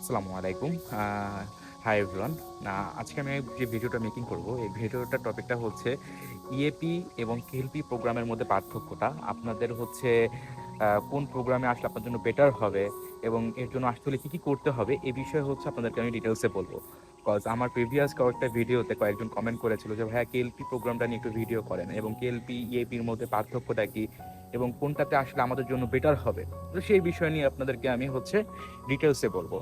আসসালামু আলাইকুম। Hi everyone. আজকে আমি যে ভিডিওটা মেকিং করব, এই ভিডিওটার টপিকটা হচ্ছে ইএপি এবং কেএলপি প্রোগ্রামের মধ্যে পার্থক্যটা। আপনাদের হচ্ছে কোন প্রোগ্রামে আসলে আপনার জন্য বেটার হবে এবং এর জন্য আসলে কী, কী করতে হবে, এ বিষয়ে হচ্ছে আপনাদেরকে আমি ডিটেইলসে বলব। কজ আমার প্রিভিয়াস কয়েকটা ভিডিওতে কয়েকজন কমেন্ট করেছিল যে, "ভাইয়া কেএলপি প্রোগ্রামটা নিয়ে একটু ভিডিও করেন এবং কেএলপি, ইএপির মধ্যে পার্থক্যটা কী এবং কোনটাতে আসলে আমাদের জন্য বেটার হবে?" তো সেই বিষয় নিয়ে আপনাদেরকে আমি হচ্ছে ডিটেইলসে বলব।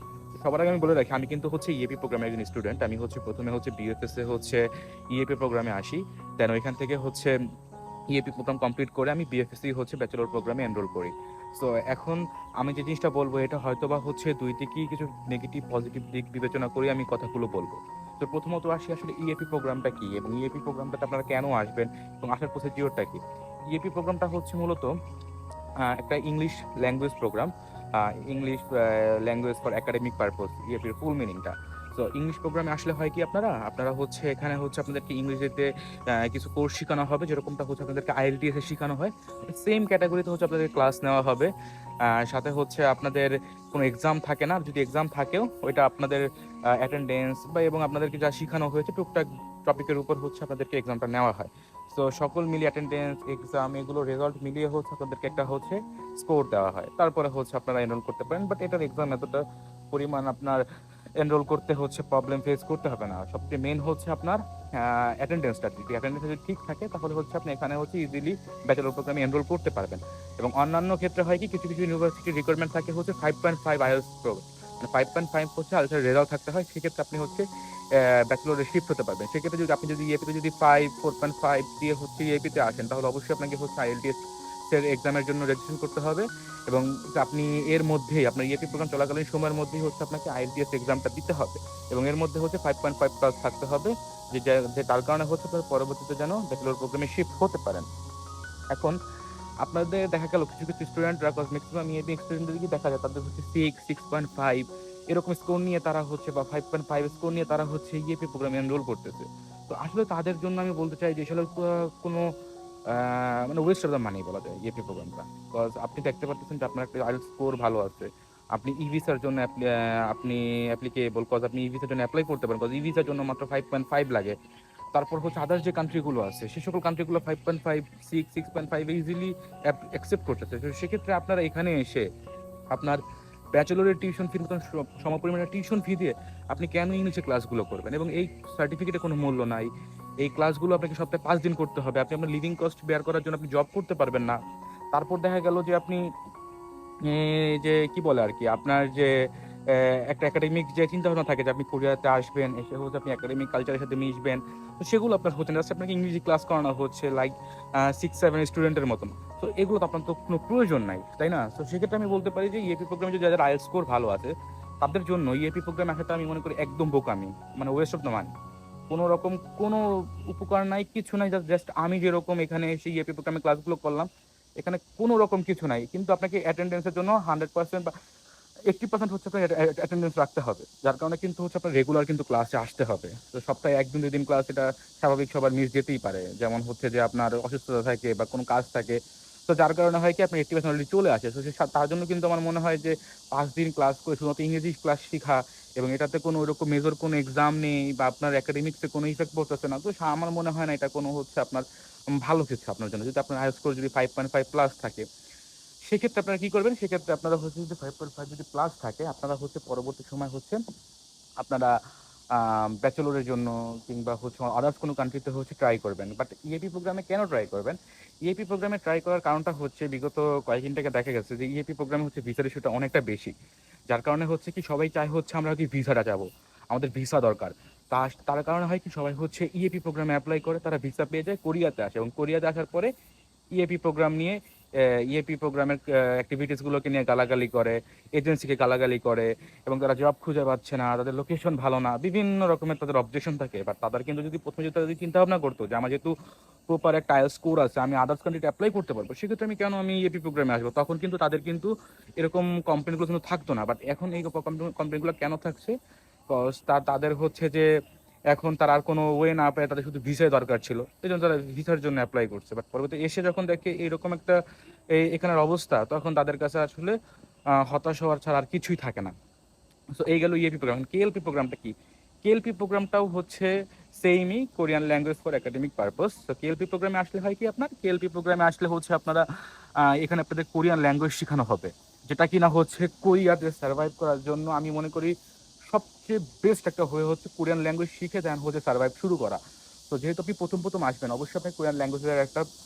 সবার আগে আমি বলে রাখি, আমি কিন্তু হচ্ছে ইএপি প্রোগ্রামের একজন স্টুডেন্ট। আমি হচ্ছে ১ম এ হচ্ছে বিএফএস এ হচ্ছে ইএপি প্রোগ্রামে আসি। দেন ওইখান থেকে হচ্ছে ইএপি প্রোগ্রাম কমপ্লিট করে আমি বিএফএসসি হচ্ছে ব্যাচেলর প্রোগ্রামে এনরোল করি। সো এখন আমি যে জিনিসটা বলব, এটা হয়তোবা হচ্ছে ২ দিকেই কিছু নেগেটিভ পজিটিভ দিক বিবেচনা করে আমি কথাগুলো বলব। তো প্রথমত আসি আসলে ইএপি প্রোগ্রামটা কি এবং ইএপি প্রোগ্রামটাতে আপনারা কেন আসবেন এবং আসার প্রসিডিওরটা কি? ইএপি প্রোগ্রামটা হচ্ছে মূলত একটা English language program. English language for academic purpose, ইএপির ফুল মিনিংটা। সো ইংলিশ প্রোগ্রামে আসলে হয় কি, আপনারা হচ্ছে এখানে হচ্ছে আপনাদেরকে ইংরেজিতে কিছু কোর্স শিখানো হবে, যেরকমটা হচ্ছে আপনাদেরকে আইএলটিএস এ শিখানো হয়। সেম ক্যাটাগরিতে হচ্ছে আপনাদের ক্লাস নেওয়া হবে। সাথে হচ্ছে আপনাদের কোনো এক্সাম থাকে না। যদি এক্সাম থাকেও, ওইটা আপনাদের অ্যাটেন্ডেন্স বা এবং আপনাদেরকে যা শিখানো হয়েছে টুকটাক টপিকের উপর হচ্ছে আপনাদেরকে এক্সামটা নেওয়া হয়। সো সকল মিলিয়ে অ্যাটেন্ডেন্স, এক্সাম এগুলো রেজাল্ট মিলিয়ে হচ্ছে আপনাদেরকে একটা হচ্ছে স্কোর দেওয়া হয়। তারপরে হচ্ছে আপনারা এনরোল করতে পারেন। বাট এটার এক্সাম এতটা পরিমাণ আপনার এনরোল করতে হচ্ছে প্রবলেম ফেস করতে হবে না। সবচেয়ে মেইন হচ্ছে আপনার অ্যাটেন্ডেন্সটা। যদি অ্যাটেন্ডেন্স যদি ঠিক থাকে, তাহলে হচ্ছে আপনি এখানে হচ্ছে ইজিলি ব্যাচেলর প্রোগ্রামে এনরোল করতে পারবেন। এবং অন্যান্য ক্ষেত্রে হয় কি, কিছু, কিছু ইউনিভার্সিটির রিকোয়ারমেন্ট থাকে হচ্ছে 5.5 আইএলটিএস মানে 5.5 হচ্ছে আইএলটিএস রেজাল্ট থাকতে হয়। সেক্ষেত্রে আপনি হচ্ছে ব্যাচেলরে শিফট হতে পারবেন। সেক্ষেত্রে যদি আপনি যদি ইএপিতে যদি 5, 4.5 দিয়ে হচ্ছে ইএপিতে আসেন, তাহলে অবশ্যই আপনাকে হচ্ছে আইএলটিএস এর এক্সামের জন্য রেজিস্ট্রেশন করতে হবে এবং আপনি এর মধ্যেই আপনার ইএপি প্রোগ্রাম চলাকালীন সময়ের মধ্যেই হচ্ছে আপনাকে আইএলটিএস এক্সামটা দিতে হবে এবং এর মধ্যে হচ্ছে 5.5 প্লাস থাকতে হবে, যে তার কারণে হচ্ছে আপনার পরবর্তীতে যেন ব্যাচেলর প্রোগ্রামে শিফট হতে পারেন। এখন আপনাদের দেখা গেল কিছু, কিছু স্টুডেন্টরা ম্যাক্সিমাম ইএপি স্টুডেন্টদেরকে দেখা যায় তাদের হচ্ছে 6, 6.5 এরকম স্কোর নিয়ে তারা হচ্ছে বা 5.5 স্কোর নিয়ে তারা হচ্ছে ইএপি প্রোগ্রামে এনরোল করতেছে। তো আসলে তাদের জন্য আমি বলতে চাই যে আসলে কোনো মানে ওয়েস্ট অফ দ্য মানি বলা যায় ইএপি প্রোগ্রামটা। বিকজ আপনি দেখতে পারতেছেন যে আপনার একটা আইএলটিএস স্কোর ভালো আছে। আপনি ই-ভিসার জন্য আপনি অ্যাপ্লিকেবল, কজ আপনি ই-ভিসার জন্য এপ্লাই করতে পারেন। কজ ই-ভিসার জন্য মাত্র 5.5 লাগে। তারপর হচ্ছে আদার্স যে কান্ট্রিগুলো আছে, সে সকল কান্ট্রিগুলো 5.5, 6, 6.5 ইজিলি অ্যাকসেপ্ট করতেছে। তো সেক্ষেত্রে আপনারা এখানে এসে আপনার ব্যাচেলরের টিউশন ফির মতন সমপরিমাণে টিউশন ফি দিয়ে আপনি কেন ইংলিশে ক্লাসগুলো করবেন? এবং এই সার্টিফিকেটে কোনো মূল্য নাই। এই ক্লাসগুলো আপনাকে সপ্তাহে ৫ দিন করতে হবে। আপনি আপনার লিভিং কস্ট বেয়ার করার জন্য আপনি জব করতে পারবেন না। তারপর দেখা গেল যে আপনি যে কি বলে আরকি, আপনার যে একটা একাডেমিক যে চিন্তাভাবনা থাকে যে আপনি কোরিয়াতে আসবেন, এসে হচ্ছে আপনি একাডেমিক কালচারের সাথে মিশবেন। তো সেগুলো আপনার হচ্ছে না। জাস্ট আপনাকে ইংরেজি ক্লাস করানো হচ্ছে লাইক 6-7 স্টুডেন্টের মতন। তো এগুলো তো আপনার তো কোনো প্রয়োজন নাই, তাই না? তো সেক্ষেত্রে আমি বলতে পারি যে ইএপি প্রোগ্রামে যদি যাদের আইএলটিএস স্কোর ভালো আছে, তাদের জন্য ইএপি প্রোগ্রামে আসাটা আমি মনে করি একদম বোকামি। মানে ওয়েস্ট অফ দ্য মানি। কোনো রকম কোনো উপকার নাই, কিছু নাই। জাস্ট আমি যেরকম এখানে এসে ইএপি প্রোগ্রামে ক্লাসগুলো করলাম, এখানে কোনো রকম কিছু নাই। কিন্তু আপনাকে অ্যাটেন্ডেন্সের জন্য 100% বা 80% হচ্ছে আপনার অ্যাটেন্ডেন্স রাখতে হবে। যার কারণে কিন্তু হচ্ছে আপনার রেগুলার কিন্তু ক্লাসে আসতে হবে। তো সপ্তাহে ১ দিন ২ দিন ক্লাস, এটা স্বাভাবিক, সবার মিস যেতেই পারে। যেমন হচ্ছে যে আপনার অসুস্থতা থাকে বা কোনো কাজ থাকে। তো যার কারণে হয় কি, আপনার 80% অলরেডি চলে আসে। তো তার জন্য কিন্তু আমার মনে হয় যে ৫ দিন ক্লাস করে শুধুমাত্র ইংরেজি ক্লাস শিখা এবং এটাতে কোনো ওইরকম মেজর কোনো এক্সাম নেই বা আপনার একাডেমিক্সে কোনো ইফেক্ট পড়তেছে না। তো আমার মনে হয় না এটা কোনো হচ্ছে আপনার ভালো কিছু আপনার জন্য। যদি আপনার আইএলটিএস স্কোর যদি 5.5 প্লাস থাকে, সেক্ষেত্রে আপনারা কি করবেন? সেক্ষেত্রে আপনারা হচ্ছে যদি 5.5 যদি প্লাস থাকে, আপনারা হচ্ছে পরবর্তী সময় হচ্ছে আপনারা ব্যাচেলরের জন্য কিংবা হচ্ছে আদার্স কোনো কান্ট্রিতে হচ্ছে ট্রাই করবেন। বাট ইএপি প্রোগ্রামে কেন ট্রাই করবেন? ইএপি প্রোগ্রামে ট্রাই করার কারণটা হচ্ছে বিগত কয়েকদিন থেকে দেখা গেছে যে ইএপি প্রোগ্রামে হচ্ছে ভিসার ইস্যুটা অনেকটা বেশি। যার কারণে হচ্ছে কি, সবাই চায় হচ্ছে আমরা কি ভিসাটা যাবো। আমাদের ভিসা দরকার। তার কারণে হয় কি, সবাই হচ্ছে ইএপি প্রোগ্রামে এপ্লাই করে, তারা ভিসা পেয়ে যায়, কোরিয়াতে আসে এবং কোরিয়াতে আসার পরে ইএপি প্রোগ্রাম নিয়ে ইএপি প্রোগ্রামের অ্যাক্টিভিটিস গুলোকে নিয়ে গালাগালি করে, এজেন্সিকে গালাগালি করে এবং তারা জব খুঁজে পাচ্ছে না, তাদের লোকেশন ভালো না, বিভিন্ন রকমের তাদের অবজেকশন থাকে। বাট তাদের কিন্তু যদি প্রথমে যদি তারা যদি চিন্তা ভাবনা করতো যে আমার যেহেতু প্রপার একটা আইএলটিএস স্কোর আছে, আমি আদার্স কান্ট্রিতে অ্যাপ্লাই করতে পারবো, সেক্ষেত্রে আমি কেন ইএপি প্রোগ্রামে আসবো? তখন কিন্তু তাদের কিন্তু এরকম কমপ্লেনগুলো কিন্তু থাকতো না। বাট এখন এই কমপ্লেনগুলো কেন থাকছে? কজ তাদের হচ্ছে যে এখন তারা আর কোনো ওয়ে না পেয়ে তাদের শুধু ভিসার দরকার ছিল। এজন্য তারা ভিসার জন্য এপ্লাই করছে। বাট পরবর্তী এসে যখন দেখে এরকম একটা এখানের অবস্থা, তখন তাদের কাছে আসলে হতাশ হওয়ার ছাড়া আর কিছুই থাকে না। সো এই গেল ইএপি প্রোগ্রাম। কেএলপি প্রোগ্রামটা কি? কেএলপি প্রোগ্রামটাও হচ্ছে সেমই, Korean language for academic purpose. তো কেএলপি প্রোগ্রামে আসলে হয় কি, আপনার কেএলপি প্রোগ্রামে আসলে হচ্ছে আপনারা এখানে আপনাদের কোরিয়ান ল্যাঙ্গুয়েজ শেখানো হবে, যেটা কিনা হচ্ছে কোরিয়াতে সার্ভাইভ করার জন্য আমি মনে করি সবচেয়ে বেস্ট একটা হয়ে হচ্ছে কোরিয়ান ল্যাঙ্গুয়েজ শিখে দেন হচ্ছে সার্ভাইভ শুরু করা। তো যেহেতু আপনি প্রথম প্রথম আসবেন, অবশ্যই আপনার কোরিয়ান ল্যাঙ্গুয়েজের একটা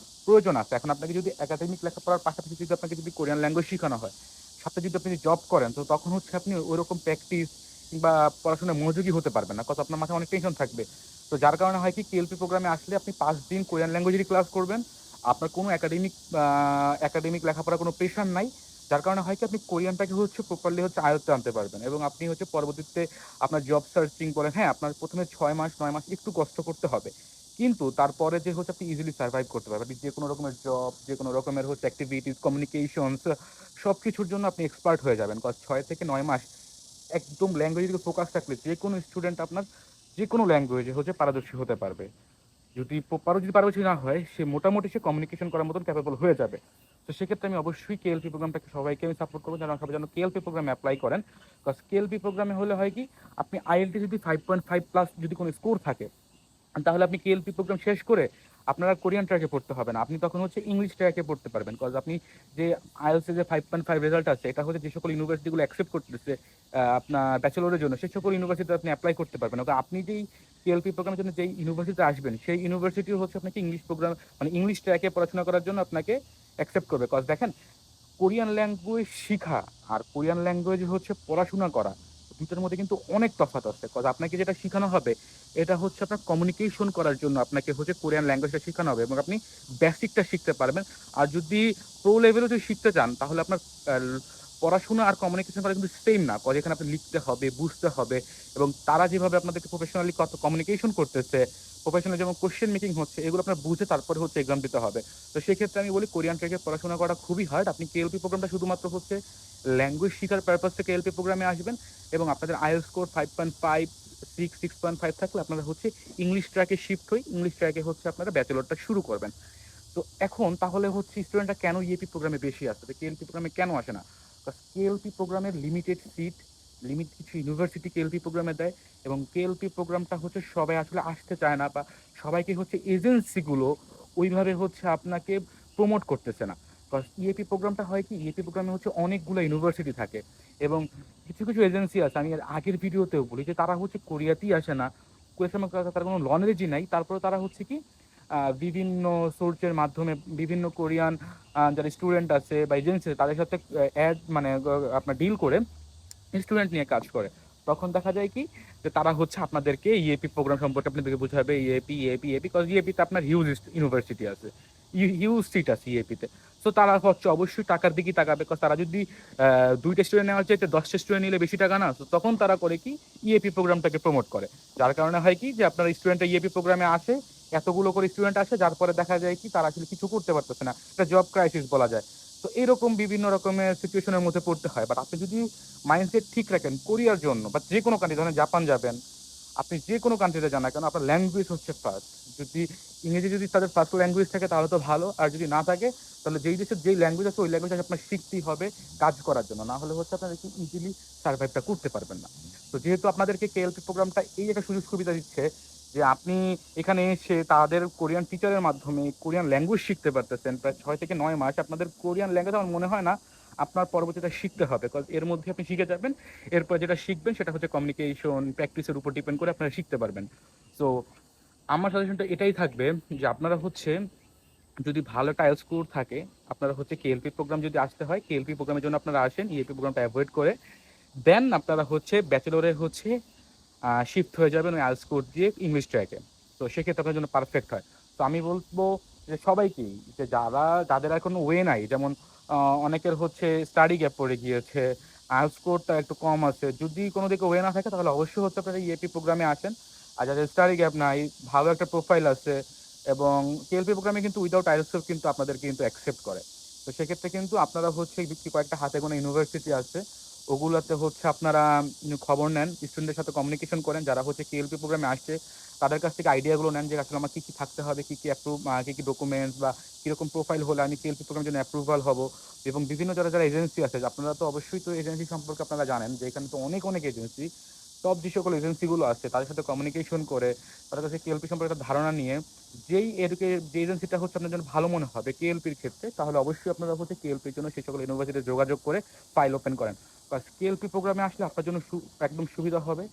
প্রয়োজন আছে। এখন আপনাকে যদি একাডেমিক লেখাপড়ার পাশাপাশি যদি আপনাকে যদি কোরিয়ান ল্যাঙ্গুয়েজ শেখানো হয়, সাথে যদি আপনি জব করেন, তো তখন হচ্ছে আপনি ওইরকম প্র্যাকটিস কিংবা পড়াশোনায় মনোযোগী হতে পারবেন না, কত আপনার মাথায় অনেক টেনশন থাকবে। তো যার কারণে হয় কি, কেএলপি প্রোগ্রামে আসলে আপনি 5 দিন কোরিয়ান ল্যাঙ্গুয়েজেরই ক্লাস করবেন, আপনার কোনো একাডেমিক লেখাপড়ার কোনো প্রেশার নাই। যার কারণে হয় কি, আপনি কোরিয়ানটাকে হচ্ছে প্রপারলি হচ্ছে আয়ত্তে আনতে পারবেন, এবং আপনি হচ্ছে পরবর্তীতে আপনার জব সার্চিং বলেন, হ্যাঁ আপনার প্রথমে 6 মাস 9 মাস একটু কষ্ট করতে হবে, কিন্তু তারপরে যে হচ্ছে আপনি ইজিলি সার্ভাইভ করতে পারবেন। আপনি যে কোনো রকমের জব, যে কোনো রকমের হচ্ছে অ্যাক্টিভিটিস, কমিউনিকেশনস, সব কিছুর জন্য আপনি এক্সপার্ট হয়ে যাবেন। 6 থেকে 9 মাস একদম ল্যাঙ্গুয়েজের দিকে ফোকাস থাকলে যে কোনো স্টুডেন্ট আপনার যে কোনো ল্যাঙ্গুয়েজে হচ্ছে পারদর্শী হতে পারবে। যদি পারদর্শী না হয়, সে মোটামুটি সে কমিউনিকেশন করার মতন ক্যাপেবল হয়ে যাবে। তো সেক্ষেত্রে আমি অবশ্যই কেএলপি প্রোগ্রামটাকে সবাইকে আমি সাপোর্ট করবো, যেন সবাই যেন কেএলপি প্রোগ্রামে অ্যাপ্লাই করেন। বিকজ কেএলপি প্রোগ্রামে হলে হয় কি, আপনি আইএলটি যদি 5.5+ যদি কোনো স্কোর থাকে, তাহলে আপনি কেএলপি প্রোগ্রাম শেষ করে আপনারা কোরিয়ান ট্র্যাকে পড়তে হবে না, আপনি তখন হচ্ছে ইংলিশ ট্র্যাকে পড়তে পারবেন। বিকজ আপনি যে আইএলসে যে 5.5 রেজাল্ট আছে, এটা হচ্ছে যে সকল ইউনিভার্সিটিগুলো অ্যাকসেপ্ট করতেছে আপনার ব্যাচেলরের জন্য, সেই সকল ইউনিভার্সিটিতে আপনি অ্যাপ্লাই করতে পারবেন। ওকে, আপনি যেই কেএলপি প্রোগ্রামের জন্য যেই ইউনিভার্সিটিতে আসবেন, সেই ইউনিভার্সিটি হচ্ছে আপনাকে ইংলিশ প্রোগ্রাম মানে ইংলিশ ট্র্যাকে পড়াশোনা করার জন্য আপনাকে অ্যাকসেপ্ট করবে। বিকজ দেখেন, কোরিয়ান ল্যাঙ্গুয়েজ শিখা আর কোরিয়ান ল্যাঙ্গুয়েজ হচ্ছে পড়াশোনা করা, দুটোর মধ্যে কিন্তু অনেক তফাৎ আছে। কজ আপনাকে যেটা শেখানো হবে, এটা হচ্ছে আপনার কমিউনিকেশন করার জন্য আপনাকে হচ্ছে কোরিয়ান ল্যাঙ্গুয়েজটা শেখানো হবে, এবং আপনি বেসিকটা শিখতে পারবেন। আর যদি প্রো লেভেলও যদি শিখতে চান, তাহলে আপনার পড়াশোনা আর কমিউনিকেশন করা কিন্তু সেম না। কজ এখানে আপনি লিখতে হবে, বুঝতে হবে, এবং তারা যেভাবে আপনাদেরকে প্রফেশনালি কত কমিউনিকেশন করতেছে, প্রফেশনাল যেমন কোশ্চেন মেকিং হচ্ছে, এগুলো আপনার বুঝে তারপরে হচ্ছে এক্সাম দিতে হবে। তো সেক্ষেত্রে আমি বলি, কোরিয়ান ট্র্যাকে পড়াশোনা করা খুবই হার্ড। আপনি কেএলপি প্রোগ্রামটা শুধুমাত্র হচ্ছে ল্যাঙ্গুয়েজ শেখার পারপাস থেকে কেএলপি প্রোগ্রামে আসবেন, এবং আপনাদের আইএলটিএস স্কোর 5.5 6.5 থাকলে আপনারা হচ্ছে ইংলিশ ট্র্যাকে শিফট হয়ে ইংলিশ ট্র্যাকে হচ্ছে আপনারা ব্যাচেলরটা শুরু করবেন। তো এখন তাহলে হচ্ছে স্টুডেন্টরা কেন ইএপি প্রোগ্রামে বেশি আসে, কেএলপি প্রোগ্রামে কেন আসে না? কেএলপি প্রোগ্রামের লিমিটেড সিট, কিছু ইউনিভার্সিটি কেএলপি প্রোগ্রামে দেয়, এবং কেএলপি প্রোগ্রামটা হচ্ছে সবাই আসলে আসতে চায় না, বা সবাইকে হচ্ছে এজেন্সিগুলো ওইভাবে হচ্ছে আপনাকে প্রমোট করতেছে না। বিকজ ইএপি প্রোগ্রামটা হয় কি, ইএপি প্রোগ্রামে হচ্ছে অনেকগুলো ইউনিভার্সিটি থাকে, এবং কিছু কিছু এজেন্সি আছে, আমি এর আগের ভিডিওতেও বলি যে তারা হচ্ছে কোরিয়াতেই আসে না, তার কোনো নলেজই নাই, তারপরে তারা হচ্ছে কি বিভিন্ন সোর্সের মাধ্যমে বিভিন্ন কোরিয়ান যারা স্টুডেন্ট আছে বা এজেন্সি আছে, তাদের সাথে অ্যাড মানে আপনার ডিল করে স্টুডেন্ট নিয়ে কাজ করে। তখন দেখা যায় কি, যে তারা হচ্ছে আপনাদেরকে ইএপি প্রোগ্রাম সম্পর্কে আপনাদেরকে বোঝাবে, ইএপি ইএপি ইএপি, বিকজ ইএপিতে আপনার হিউজ ইউনিভার্সিটি আছে, হিউজ সিট আছে ইএপিতে। সো তারা হচ্ছে অবশ্যই টাকার দিকেই তাকাবে, বিকজ তারা যদি 2টা স্টুডেন্ট নেওয়ার চাইতে 10টা স্টুডেন্ট নিলে বেশি টাকা না, তো তখন তারা করে কি, ইএপি প্রোগ্রামটাকে প্রমোট করে। যার কারণে হয় কি, যে আপনার স্টুডেন্টরা ইএপি প্রোগ্রামে আসে, এতগুলো করে স্টুডেন্ট আসে, যার পরে দেখা যায় কি তারা আসলে কিছু করতে পারতেছে না, এটা জব ক্রাইসিস বলা যায়। তো এরকম বিভিন্ন রকমের সিচুয়েশনের মধ্যে পড়তে হয়। বাট আপনি যদি মাইন্ডসেট ঠিক রাখেন কোরিয়ার জন্য, বা যে কোনো কান্ট্রি, ধরেন জাপান যাবেন, আপনি যে কোনো কান্ট্রিতে যান না কেন, আপনার ল্যাঙ্গুয়েজ হচ্ছে ফার্স্ট। যদি ইংরেজি যদি তাদের ফার্স্ট ল্যাঙ্গুয়েজ থাকে তাহলে তো ভালো, আর যদি না থাকে তাহলে যেই দেশের যেই ল্যাঙ্গুয়েজ আছে ওই ল্যাঙ্গুয়েজ আপনার শিখতেই হবে কাজ করার জন্য, না হলে হচ্ছে আপনারা ইজিলি সার্ভাইভটা করতে পারবেন না। তো যেহেতু আপনাদেরকে কেএলপি প্রোগ্রামটা এই একটা সুযোগ সুবিধা দিচ্ছে, যে আপনি এখানে এসে তাদের কোরিয়ান টিচারের মাধ্যমে কোরিয়ান ল্যাঙ্গুয়েজ শিখতে পারতেছেন প্রায় 6 থেকে 9 মাস। আপনাদের কোরিয়ান ল্যাঙ্গুয়েজ আমার মনে হয় না আপনার পরবর্তীতে শিখতে হবে, বিকজ এর মধ্যে আপনি শিখে যাবেন। এরপর যেটা শিখবেন সেটা হচ্ছে কমিউনিকেশন প্র্যাকটিসের উপর ডিপেন্ড করে আপনারা শিখতে পারবেন। সো আমার সাজেশনটা এটাই থাকবে, যে আপনারা হচ্ছে যদি ভালো টাইল স্কোর থাকে, আপনারা হচ্ছে কেএলপি প্রোগ্রাম যদি আসতে হয়, কেএলপি প্রোগ্রামের জন্য আপনারা আসেন, ইএপি প্রোগ্রামটা অ্যাভয়েড করে দেন আপনারা হচ্ছে ব্যাচেলরে হচ্ছে শিফট হয়ে যাবেন ওই আইএলটিএস স্কোর দিয়ে ইংলিশ ট্র্যাকে। তো সেক্ষেত্রে আপনার জন্য পারফেক্ট হয়। তো আমি বলবো যে সবাইকেই, যে যাদের আর কোনো ওয়ে নাই, যেমন অনেকের হচ্ছে স্টাডি গ্যাপ পড়ে গিয়েছে, আইএলটিএস স্কোরটা একটু কম আছে, যদি কোনো দিকে ওয়ে না থাকে তাহলে অবশ্যই হচ্ছে আপনারা ইএপি প্রোগ্রামে আসেন। আর যাদের স্টাডি গ্যাপ নাই, ভালো একটা প্রোফাইল আছে, এবং কেএলপি প্রোগ্রামে কিন্তু উইদাউট আইএলটিএস কিন্তু আপনাদেরকে কিন্তু অ্যাকসেপ্ট করে। তো সেক্ষেত্রে কিন্তু আপনারা হচ্ছে কয়েকটা হাতে গোনা ইউনিভার্সিটি আছে, ওগুলোতে হচ্ছে আপনারা খবর নেন, স্টুডেন্টের সাথে কমিউনিকেশন করেন, যারা হচ্ছে কেএলপি প্রোগ্রামে আসছে তাদের কাছ থেকে আইডিয়াগুলো নেন যে আসলে আমার কী কী থাকতে হবে, কী কী অ্যাপ্রুভ, কী কী ডকুমেন্টস বা কীরকম প্রোফাইল হলে আমি কেএলপি প্রোগ্রামের জন্য অ্যাপ্রুভাল হব। এবং বিভিন্ন যারা যারা এজেন্সি আছে, আপনারা তো অবশ্যই তো এজেন্সি সম্পর্কে আপনারা জানেন যে এখানে তো অনেক অনেক এজেন্সি, টপ যে সকল এজেন্সিগুলো আছে তাদের সাথে কমিউনিকেশন করে তাদের কাছে কেএলপি সম্পর্কে একটা ধারণা নিয়ে যে এজেন্সিটা হচ্ছে আপনার জন্য ভালো মনে হবে কেএলপির ক্ষেত্রে, তাহলে অবশ্যই আপনারা হচ্ছে কেএলপির জন্য সেই সকল ইউনিভার্সিটিতে যোগাযোগ করে ফাইল ওপেন করেন। বাস কেএলপি প্রোগ্রামে আসলে আপনার জন্য একদম সুবিধা হবে,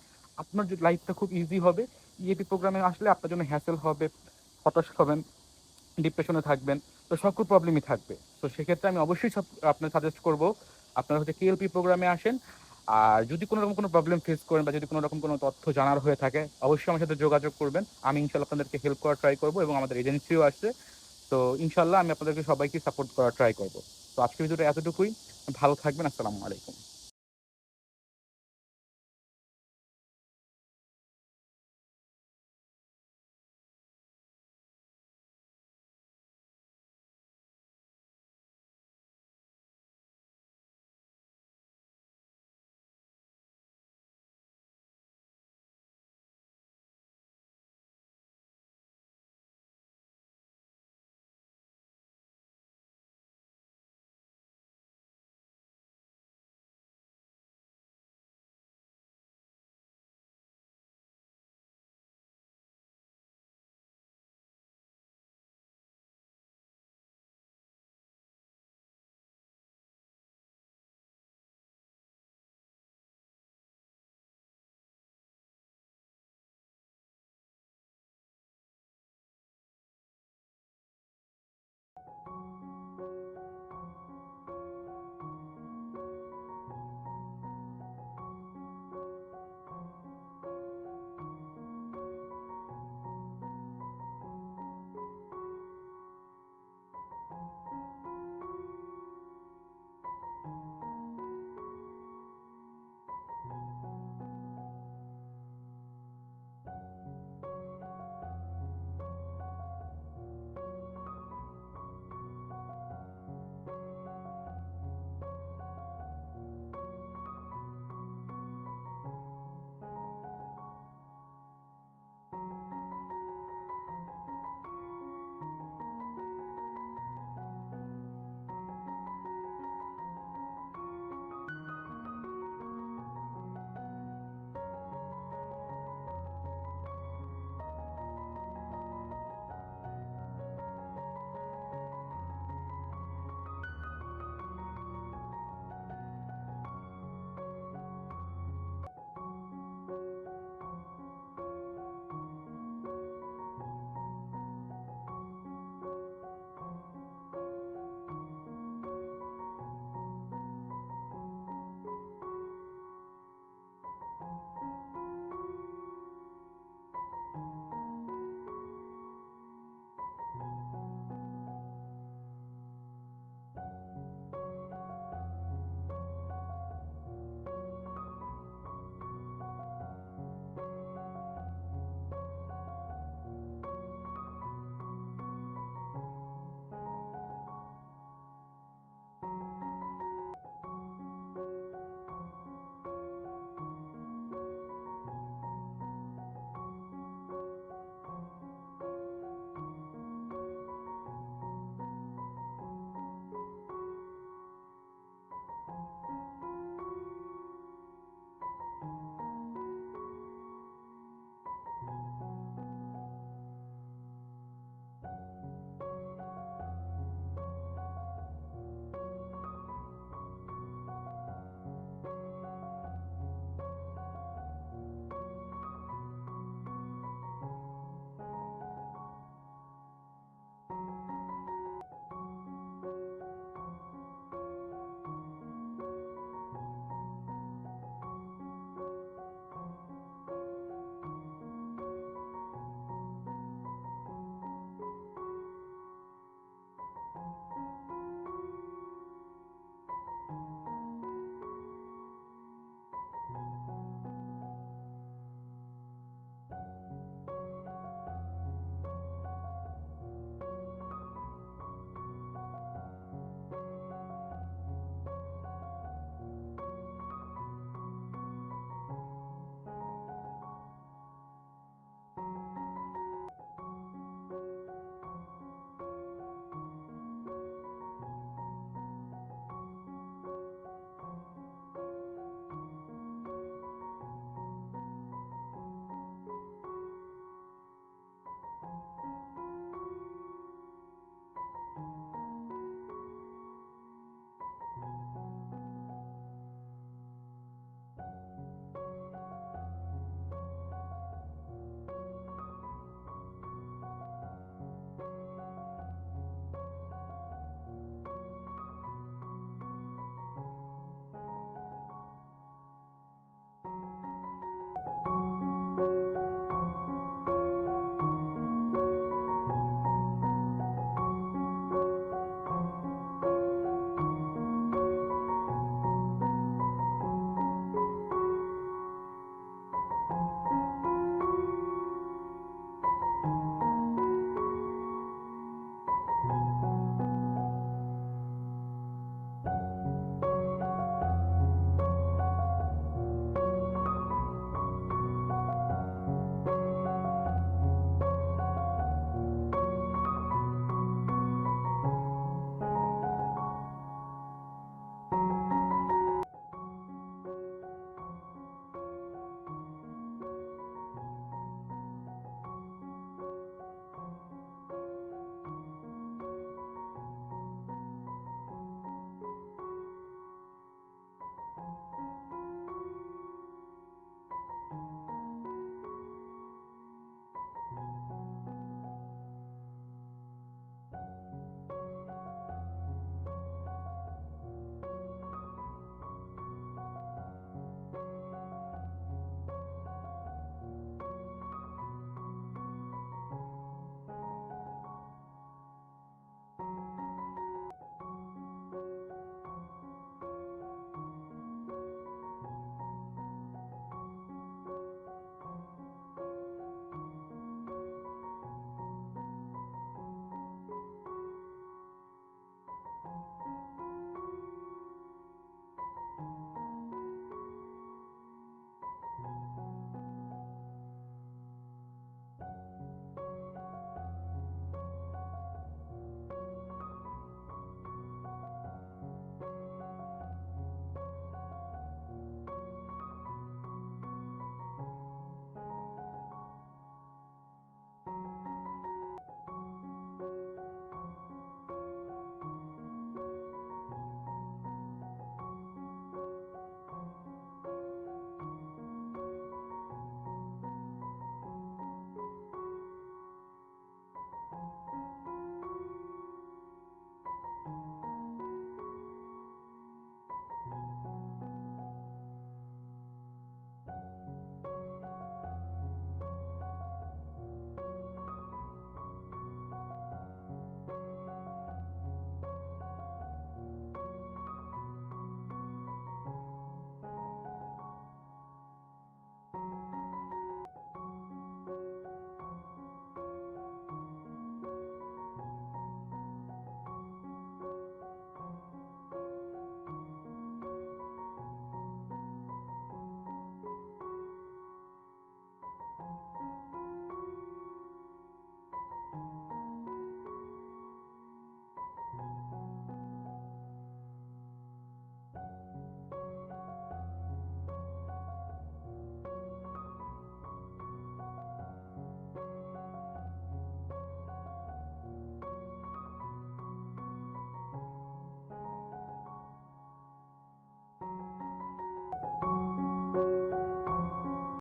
আপনার লাইফটা খুব ইজি হবে। ইএপি প্রোগ্রামে আসলে আপনার জন্য হ্যাসেল হবে, হতাশ হবেন, ডিপ্রেশনে থাকবেন, তো সকল প্রবলেমই থাকবে। তো সেক্ষেত্রে আমি অবশ্যই আপনার সাজেস্ট করবো আপনারা হচ্ছে কেএলপি প্রোগ্রামে আসেন। আর যদি কোনো রকম কোনো প্রবলেম ফেস করেন বা যদি কোনো রকম কোনো তথ্য জানার হয়ে থাকে অবশ্যই আমার সাথে যোগাযোগ করবেন, আমি ইনশাল্লাহ আপনাদেরকে হেল্প করার ট্রাই করবো এবং আমাদের এজেন্সিও আসছে। তো ইনশাল্লাহ আমি আপনাদেরকে সবাইকে সাপোর্ট করার ট্রাই করবো। তো আজকের ভিডিওটা এতটুকুই, ভালো থাকবেন, আসসালামু আলাইকুম।